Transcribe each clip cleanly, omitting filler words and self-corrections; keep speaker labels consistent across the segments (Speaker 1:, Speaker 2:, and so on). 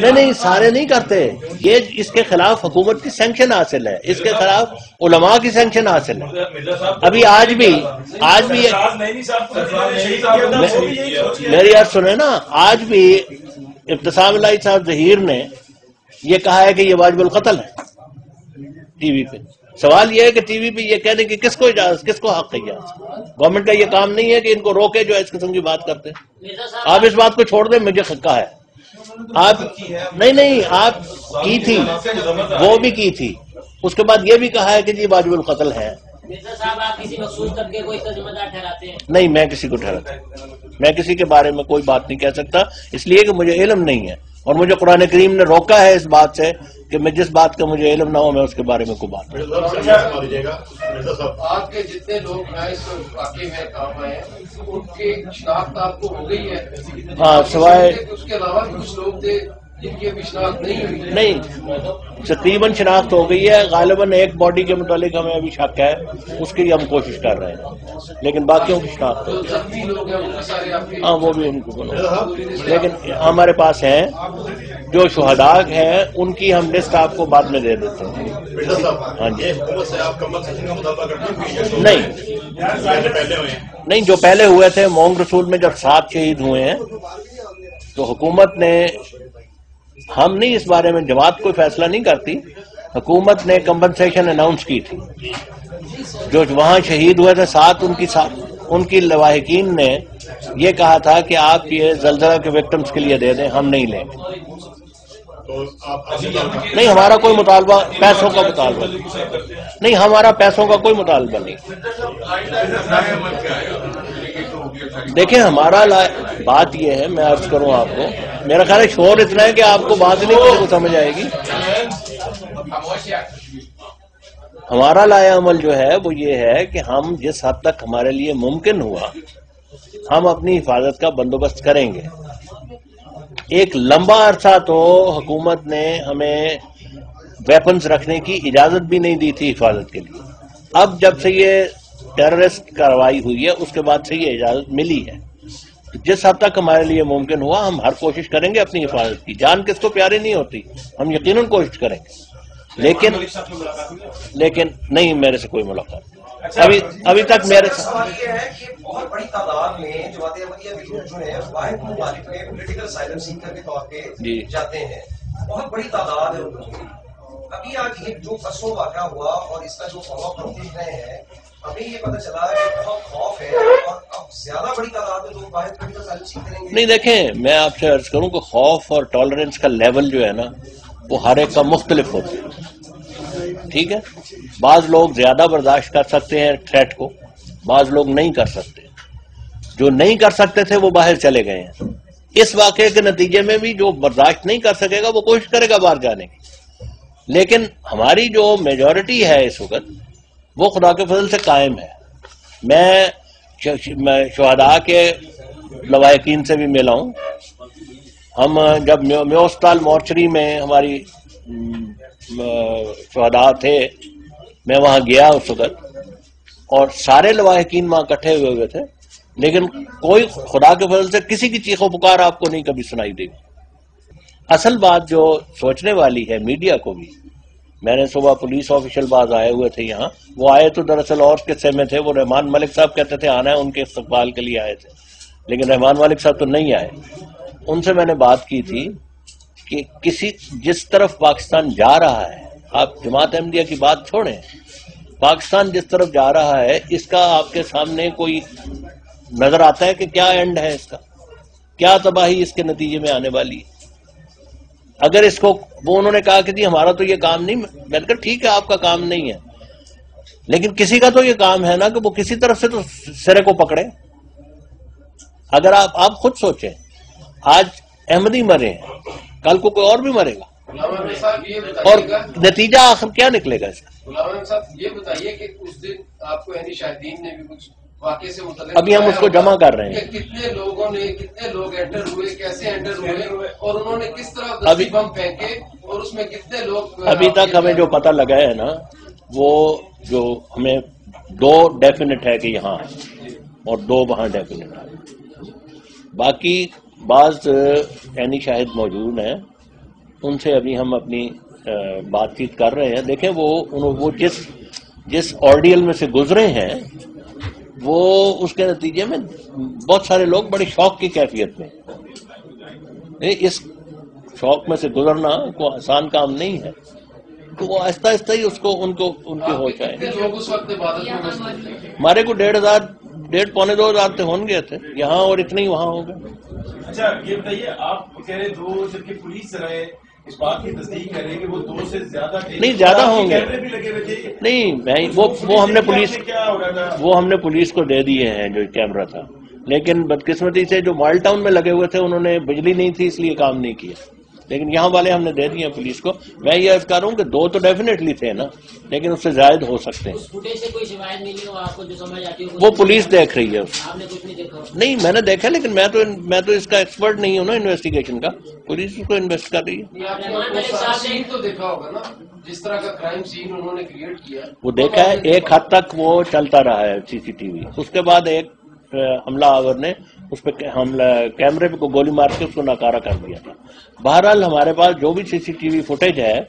Speaker 1: نہیں سارے نہیں کرتے یہ، اس کے خلاف حکومت کی سینکشن حاصل ہے، اس کے خلاف علماء کی سینکشن حاصل ہے۔ ابھی آج بھی میری عرض سنیں نا، آج بھی ابتسام الہی صاحب ظہیر نے یہ کہا ہے کہ یہ واجب القتل ہے ٹی وی پہ۔ سوال یہ ہے کہ ٹی وی پہ یہ کہنے کی کس کو اجازت، کس کو حق ہے اجازت؟ گورنمنٹ کا یہ کام نہیں ہے کہ ان کو روکے جو اس قسم کی بات کرتے ہیں۔ آپ اس بات کو چھوڑ دیں، مجھے خطہ ہے۔ آپ نہیں آپ کی تھی، وہ بھی کی تھی، اس کے بعد یہ بھی کہا ہے کہ یہ واجب القتل ہے۔ نہیں، میں کسی کو ٹھہراتا، میں کسی کے بارے میں کوئی بات نہیں کہہ سکتا، اس لیے کہ مجھے علم نہیں ہے، اور مجھے قرآن کریم نے روکا ہے اس بات سے کہ میں جس بات کا مجھے علم نہ ہو میں اس کے بارے میں کوئی بات نہیں۔
Speaker 2: آپ کے جتنے لوگ اس واقعے میں کام آئے ہیں ان کی شناخت آپ کو ہو گئی ہے؟
Speaker 1: ہاں، سوائے
Speaker 2: اس کے علاوہ کچھ لوگ تھے جن کی ابھی شناخت نہیں ہوئی؟
Speaker 1: نہیں، تقریباً شناخت ہو گئی ہے، غالباً ایک باڈی کے متعلق ہمیں ابھی شک ہے، اس کی ہم کوشش کر رہے ہیں، لیکن باقیوں کی شناخت ہو گئی۔ ہاں، وہ بھی ان کو، لیکن ہمارے پاس ہیں جو شہداء ہیں، ان کی ہم لسٹ آپ کو بعد میں دے دیتے ہیں۔ ہاں جی، نہیں، جو پہلے ہوئے تھے مونگ رسول میں جب 7 شہید ہوئے ہیں تو حکومت نے، ہم نہیں اس بارے میں، جماعت کوئی فیصلہ نہیں کرتی، حکومت نے کمپنسیشن اناؤنس کی تھی۔ جو وہاں شہید ہوئے تھے 7، ان کی لواحقین نے یہ کہا تھا کہ آپ یہ زلزلہ کے وکٹمز کے لیے دے دیں، ہم نہیں لیں گے۔ نہیں، ہمارا کوئی مطالبہ پیسوں کا مطالبہ نہیں، ہمارا پیسوں کا کوئی مطالبہ نہیں۔ دیکھیں، ہمارا بات یہ ہے، میں عرض کروں آپ کو، میرا خیال ہے شور اتنا ہے کہ آپ کو بات نہیں کسی کو سمجھ آئے گی۔ ہمارا لائحہ عمل جو ہے وہ یہ ہے کہ ہم جس حد تک ہمارے لیے ممکن ہوا ہم اپنی حفاظت کا بندوبست کریں گے۔ ایک لمبا عرصہ تو حکومت نے ہمیں ویپنز رکھنے کی اجازت بھی نہیں دی تھی حفاظت کے لیے، اب جب سے یہ ٹیررسٹ کارروائی ہوئی ہے اس کے بعد سے یہ اجازت ملی ہے۔ جس حد تک ہمارے لیے ممکن ہوا ہم ہر کوشش کریں گے اپنی حفاظت کی۔ جان کس کو پیاری نہیں ہوتی، ہم یقیناً کوشش کریں گے، لیکن نہیں، میرے سے کوئی ملاقات ابھی تک میرے
Speaker 3: سوال یہ ہے کہ بہت بڑی تعداد میں جماعت احمدیہ جو ہے واحد ممالک میں پولیٹیکل اسائلم سیکر کے طور پہ جاتے ہیں، بہت بڑی تعداد ہے ان لوگوں کی۔ ابھی آج یہ جو پرسوں واقعہ ہوا اور اس کا جو فالو اپ ہم دیکھ رہے ہیں، ہمیں یہ پتہ چلا ہے کہ بہت خوف ہے اور اب زیادہ بڑی تعداد میں لوگ واحد پولیٹیکل اسائلم سیکر کریں گے۔
Speaker 1: نہیں، دیکھیں، میں آپ سے عرض کروں کہ خوف اور ٹالرنس کا لیول جو ہے نا وہ ہر ایک کا مختلف ہوتا ہے، ٹھیک ہے؟ بعض لوگ زیادہ برداشت کر سکتے ہیں تھریٹ کو، بعض لوگ نہیں کر سکتے۔ جو نہیں کر سکتے تھے وہ باہر چلے گئے ہیں۔ اس واقعے کے نتیجے میں بھی جو برداشت نہیں کر سکے گا وہ کوشش کرے گا باہر جانے کی، لیکن ہماری جو میجورٹی ہے اس وقت وہ خدا کے فضل سے قائم ہے۔ میں شہداء کے لواحقین سے بھی ملا ہوں۔ ہم جب میوستال مورچری میں ہماری شہداء تھے، میں وہاں گیا اس وقت اور سارے لواحقین وہاں اکٹھے ہوئے تھے، لیکن کوئی خدا کے فضل سے کسی کی چیخ و پکار آپ کو نہیں کبھی سنائی دے گی۔ اصل بات جو سوچنے والی ہے میڈیا کو بھی، میں نے صبح پولیس آفیشل بعض آئے ہوئے تھے یہاں، وہ آئے تو دراصل اور قصے میں تھے، وہ رحمان ملک صاحب کہتے تھے آنا ہے، ان کے استقبال کے لیے آئے تھے، لیکن رحمان ملک صاحب تو نہیں آئے۔ ان سے میں نے بات کی تھی کہ جس طرف پاکستان جا رہا ہے، آپ جماعت احمدیہ کی بات چھوڑیں، پاکستان جس طرف جا رہا ہے اس کا آپ کے سامنے کوئی نظر آتا ہے کہ کیا اینڈ ہے اس کا، کیا تباہی اس کے نتیجے میں آنے والی ہے؟ اگر اس کو وہ انہوں نے کہا کہ جی ہمارا تو یہ کام نہیں، میں نے کہا ٹھیک ہے آپ کا کام نہیں ہے، لیکن کسی کا تو یہ کام ہے نا کہ وہ کسی طرف سے تو سرے کو پکڑے۔ اگر آپ خود سوچیں، آج احمدی مرے ہیں، کل کو کوئی اور بھی مرے گا، اور نتیجہ آخر کیا نکلے گا اس کا؟
Speaker 2: غلام صاحب یہ بتائیے کہ اس دن آپ کو یعنی شاہدین نے بھی کچھ واقعے سے متعلق
Speaker 1: ابھی ہم اس کو جمع کر رہے ہیں،
Speaker 2: کتنے لوگ انٹر ہوئے، کیسے انٹر ہوئے، اور انہوں نے کس طرح دستی بم پھینکے، اور اس میں کتنے لوگ؟
Speaker 1: ابھی تک ہمیں جو پتہ لگا ہے نا، وہ جو ہمیں 2 ڈیفینٹ ہے کہ یہاں اور 2 وہاں ڈیفینٹ ہے، باقی بعض عینی شاہد موجود ہیں، ان سے ابھی ہم اپنی بات چیت کر رہے ہیں. دیکھیں وہ جس آرڈیل میں سے گزرے ہیں وہ اس کے نتیجے میں بہت سارے لوگ بڑے شوق کی کیفیت میں. اس شوق میں سے گزرنا کوئی آسان کام نہیں ہے، تو وہ آہستہ آہستہ ہی ان کی ہوش آئے. ہمارے کو 1,500 پونے 2,000 تھے ہون گئے تھے یہاں، اور اتنے ہی وہاں ہو گئے.
Speaker 4: اچھا یہ بتائیے، آپ کہہ رہے دو، جبکہ پولیس رہے اس بات کی تصدیق کر رہے کہ وہ 2 سے زیادہ تھے.
Speaker 1: نہیں، زیادہ ہوں گے. نہیں، وہ ہم نے پولیس کو دے دیے ہیں جو کیمرہ تھا، لیکن بدقسمتی سے جو مال ٹاؤن میں لگے ہوئے تھے انہوں نے بجلی نہیں تھی اس لیے کام نہیں کیا، لیکن یہاں والے ہم نے دے دیے ہیں پولیس کو. میں یہ عرض کر رہا ہوں کہ 2 تو ڈیفینیٹلی تھے نا، لیکن اس سے زائد ہو سکتے ہیں. وہ پولیس دیکھ رہی ہے. نہیں، میں نے دیکھا، لیکن میں تو اس کا ایکسپرٹ نہیں ہوں نا انویسٹیگیشن کا. پولیس اس کو انویسٹ کر رہی ہے.
Speaker 2: تو دیکھا ہوگا نا جس طرح کا کرائم سین انہوں نے کریٹ کیا،
Speaker 1: وہ دیکھا ہے. ایک حد تک وہ چلتا رہا ہے CCTV. اس کے بعد ایک حملہ آور نے اس پہ کیمرے پہ گولی مار کے اس کو ناکارہ کر دیا تھا. بہرحال ہمارے پاس جو بھی CCTV فوٹیج ہے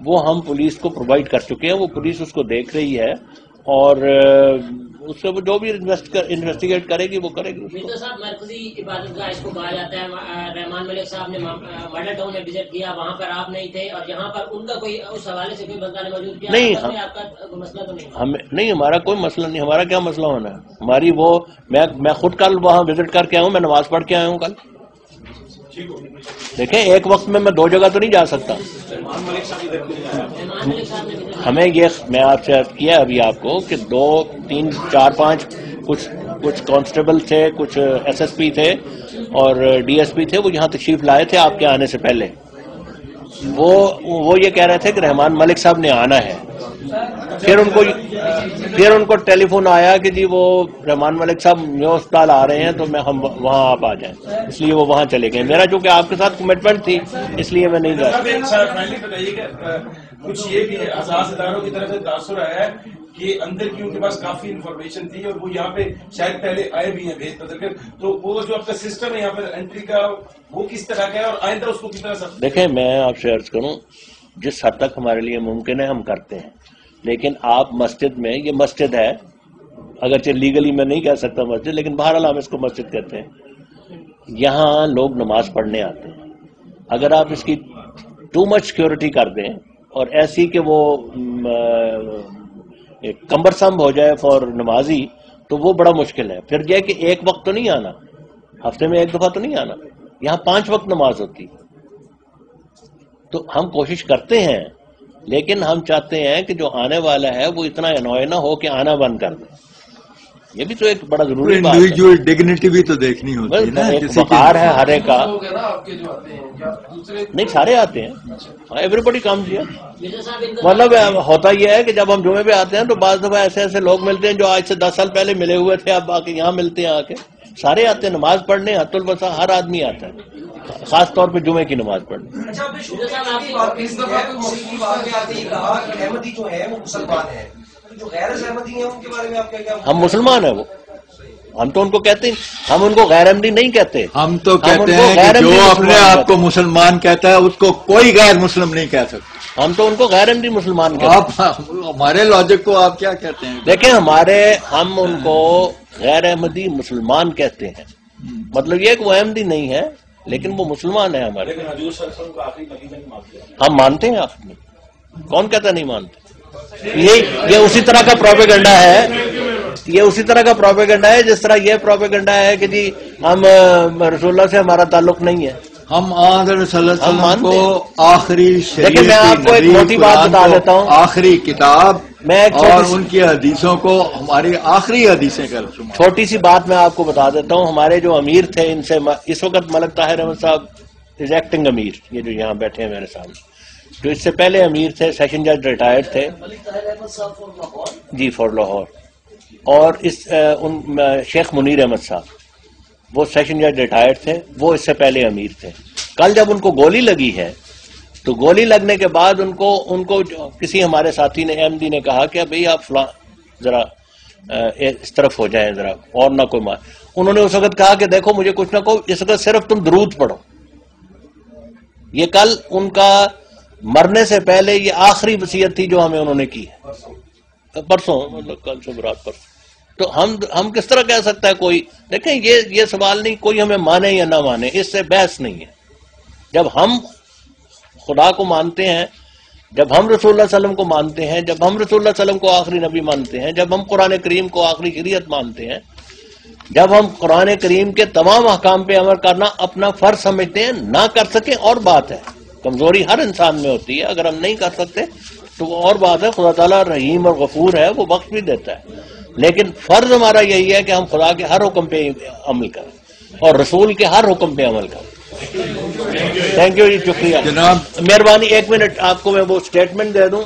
Speaker 1: وہ ہم پولیس کو پرووائڈ کر چکے ہیں. وہ پولیس اس کو دیکھ رہی ہے اور اس سے جو بھی انویسٹیگیٹ کرے گی وہ کرے گی.
Speaker 5: مرزا صاحب، مرکزی عبادت گاہ اس کو کہا جاتا ہے. رحمان ملک صاحب نے ماڈل ٹاؤن میں وزٹ کیا، وہاں پر آپ نہیں تھے، اور یہاں پر ان کا کوئی اس حوالے سے کوئی بندہ نے موجود کیا؟ نہیں، آپ کا مسئلہ تو
Speaker 1: نہیں. ہمارا کوئی مسئلہ نہیں. ہمارا کیا مسئلہ ہونا ہے؟ ہماری میں خود کل وہاں وزٹ کر کے آیا ہوں، میں نماز پڑھ کے آیا ہوں کل. دیکھیں، ایک وقت میں 2 جگہ تو نہیں جا سکتا. ہمیں میں آپ سے عرض کیا ابھی آپ کو کہ 2 3 4 5 کچھ کانسٹیبل تھے، کچھ SSP تھے اور DSP تھے، وہ یہاں تشریف لائے تھے آپ کے آنے سے پہلے. وہ یہ کہہ رہے تھے کہ رحمان ملک صاحب نے آنا ہے. پھر ان کو ٹیلی فون آیا کہ جی وہ رحمان ملک صاحب نیو اسپتال آ رہے ہیں، تو ہم وہاں آپ آ جائیں. اس لیے وہ وہاں چلے گئے. میرا چونکہ آپ کے ساتھ کمٹمنٹ تھی اس لیے میں نہیں گیا.
Speaker 4: کچھ یہ بھی حساس اداروں کی طرف سے تاثر آیا ہے کہ اندر کی ان کے پاس کافی انفارمیشن تھی اور وہ یہاں پہ شاید پہلے آئے بھی ہیں بھیج بدل کر، تو وہ جو آپ کا سسٹم ہے یہاں پر انٹری کا وہ کس طرح کا ہے اور آئندہ اس کو کس طرح سے؟
Speaker 1: دیکھیں، میں آپ سے عرض کروں، جس حد تک ہمارے لیے ممکن ہے ہم کرتے ہیں. لیکن آپ مسجد میں، یہ مسجد ہے، اگرچہ لیگلی میں نہیں کہہ سکتا مسجد، لیکن بہرحال ہم اس کو مسجد کہتے ہیں. یہاں لوگ نماز پڑھنے آتے ہیں. اگر آپ اس کی ٹو مچ سیکورٹی کر دیں اور ایسی کہ وہ کمبرسم ہو جائے فور نمازی، تو وہ بڑا مشکل ہے. پھر یہ کہ ایک وقت تو نہیں آنا، ہفتے میں 1 دفعہ تو نہیں آنا. یہاں 5 وقت نماز ہوتی. تو ہم کوشش کرتے ہیں، لیکن ہم چاہتے ہیں کہ جو آنے والا ہے وہ اتنا انوائے نہ ہو کہ آنا بند کر دے. یہ بھی تو ایک بڑا ضروری بات ہے.
Speaker 6: انڈیویجول ڈگنیٹی بھی تو دیکھنی ہوتی ہے نا.
Speaker 1: ایک وقار ہے ہر ایک کا. نہیں، سارے آتے ہیں، ایوری بڈی کمز ہیئر. مطلب ہوتا یہ ہے کہ جب ہم جمعے پہ آتے ہیں تو بعض دفعہ ایسے لوگ ملتے ہیں جو آج سے 10 سال پہلے ملے ہوئے تھے، اب آ کے یہاں ملتے ہیں. آ کے سارے آتے ہیں نماز پڑھنے. حت البصا ہر آدمی آتا ہے، خاص طور پہ جمعے کی نماز پڑھنے.
Speaker 3: احمدی جو ہے وہ مسلمان ہے، جو غیر احمدی ہیں ان کے بارے میں آپ کیا؟
Speaker 1: ہم مسلمان ہیں، وہ ہم تو ان کو کہتے ہیں، ہم ان کو غیر احمدی نہیں کہتے.
Speaker 6: ہم تو کہتے ہیں کہ جو اپنے آپ کو مسلمان کہتا ہے اس کو کوئی غیر مسلم نہیں کہہ سکتا.
Speaker 1: ہم تو ان کو غیر احمدی مسلمان کہتے ہیں.
Speaker 6: آپ ہمارے لاجک کو آپ کیا کہتے ہیں؟
Speaker 1: دیکھیں، ہم ان کو غیر احمدی مسلمان کہتے ہیں. مطلب یہ کہ وہ احمدی نہیں ہے لیکن وہ مسلمان ہیں ہمارے. ہم مانتے ہیں. آپ کون کہتا نہیں مانتے؟ یہ اسی طرح کا پروپیگنڈا ہے. یہ اسی طرح کا پروپیگنڈا ہے جس طرح یہ پروپیگنڈا ہے کہ جی ہم رسول اللہ سے ہمارا تعلق نہیں ہے.
Speaker 6: ہم آدھر صلی اللہ علیہ وسلم کو آخری
Speaker 1: لیکن میں آپ کو ایک موٹی بات بتا دیتا ہوں.
Speaker 6: آخری کتاب
Speaker 1: میں
Speaker 6: اور ان کی حدیثوں کو ہماری آخری حدیثیں کر.
Speaker 1: چھوٹی سی بات میں آپ کو بتا دیتا ہوں. ہمارے جو امیر تھے، ان سے اس وقت ملک طاہر احمد صاحب از ایکٹنگ امیر، یہ جو یہاں بیٹھے ہیں میرے سامنے. جو اس سے پہلے امیر تھے، سیشن جج ریٹائرڈ تھے جی فار لاہور. اور شیخ منیر احمد صاحب وہ سیشن جج ریٹائرڈ تھے، وہ اس سے پہلے امیر تھے. کل جب ان کو گولی لگی ہے تو گولی لگنے کے بعد ان کو کسی ہمارے ساتھی نے، احمدی نے کہا کہ بھئی آپ فلاں ذرا اس طرف ہو جائیں ذرا اور نہ کوئی انہوں نے اس وقت کہا کہ دیکھو مجھے کچھ نہ کہو، اس وقت صرف تم درود پڑھو. یہ کل ان کا مرنے سے پہلے یہ آخری وصیت تھی جو ہمیں انہوں نے کی ہے، پرسوں مطلب کل سے برات پرسوں. تو ہم کس طرح کہہ سکتا ہے کوئی؟ دیکھیں یہ سوال نہیں کوئی ہمیں مانے یا نہ مانے، اس سے بحث نہیں ہے. جب ہم خدا کو مانتے ہیں، جب ہم رسول اللہ صلی اللہ علیہ وسلم کو مانتے ہیں، جب ہم رسول اللہ صلی اللہ علیہ وسلم کو آخری نبی مانتے ہیں، جب ہم قرآن کریم کو آخری شریعت مانتے ہیں، جب ہم قرآن کریم کے تمام احکام پہ عمل کرنا اپنا فرض سمجھتے ہیں، نہ کر سکیں اور بات ہے، کمزوری ہر انسان میں ہوتی ہے، اگر ہم نہیں کر سکتے تو وہ اور بات ہے. خدا تعالیٰ رحیم اور غفور ہے، وہ بخش بھی دیتا ہے، لیکن فرض ہمارا یہی ہے کہ ہم خدا کے ہر حکم پہ عمل کریں اور رسول کے ہر حکم پہ عمل کریں. تھینک یو جی، شکریہ
Speaker 6: جناب.
Speaker 1: مہربانی 1 منٹ آپ کو میں وہ اسٹیٹمنٹ دے دوں.